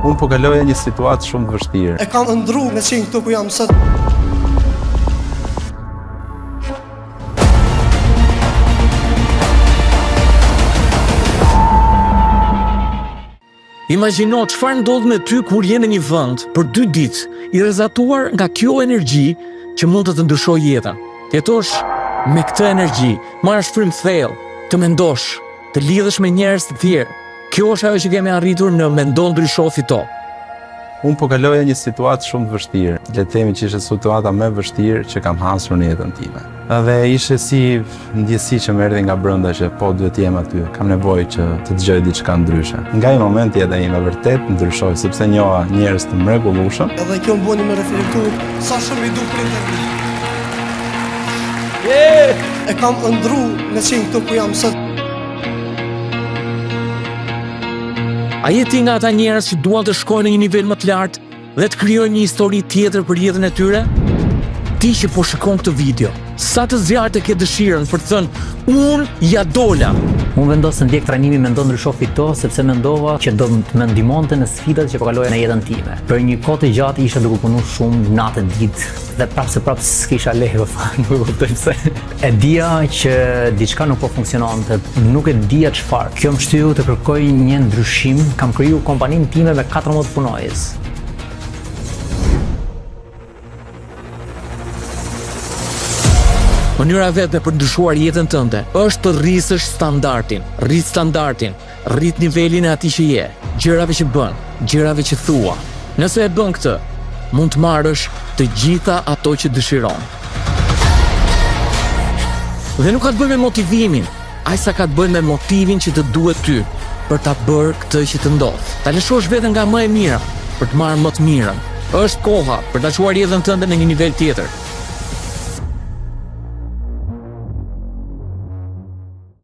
Unë po kaloja një situatë shumë të vështirë. E kam ndru me qenë këtu ku jam sot. Imagjino çfarë ndodh me ty kur je në një vend për 2 ditë, i rrezatuar nga kjo energji që mund të të ndryshojë jetën. Të jetosh me këtë energji, marrësh frym thellë, të mendosh, të lidhesh me njerëz të tjerë. Kjo është ajo që kemi arritur në Mendo Ndrysho Fito. Unë po kaloja një situatë shumë të vështirë. Le të themi që ishte situata më e vështirë që kam hasur në jetën time. Dhe ishte si ndjesi që më erdhi nga brenda që po duhet jem aty. Kam nevojë që të dëgjoj diçka ndryshe. Nga ai momenti jeta ime vërtet ndryshoi sepse njoha njerëz të mrekullueshëm. Edhe kjo më bëni me reflektu sa shumë i du pritën. E kam ndru me qenë këtu ku jam sot. A je ti nga ata njerëz që duan të shkojnë në një nivel më të lartë dhe të krijojnë një histori tjetër për jetën e tyre? Ti që po shikon këtë video, sa të zjarrt e ke dëshirën për të thënë unë ja dola. Unë vendosë të ndjek trajnimin Mendo Ndrysho Fito sepse mendova që do të më ndihmonte në sfidat që po kaloja në jetën time. Për një kohë të gjatë isha duke punuar shumë natë ditë dhe prapë s'kisha lehe, nuk e kuptoj pse. E dija që diçka nuk po funksiononte, nuk e dija çfarë. Kjo më shtyu të kërkoj një ndryshim, kam kriju kompaninë time me 14 punojës. Mënyra vetme për të ndryshuar jetën tënde është të rrisësh standardin. Rrit nivelin e atij që je, gjërave që bën, gjërave që thua. Nëse e bën këtë, mund të marrësh të gjitha ato që dëshiron. Dhe nuk ka të bëjë me motivimin, aq sa ka të bëjë me motivin që të duhet ty për ta bërë këtë që të ndodh. Ta lëshosh veten nga më e mira për të marrë më të mirën. Është koha për ta çuar jetën tënde në një nivel tjetër.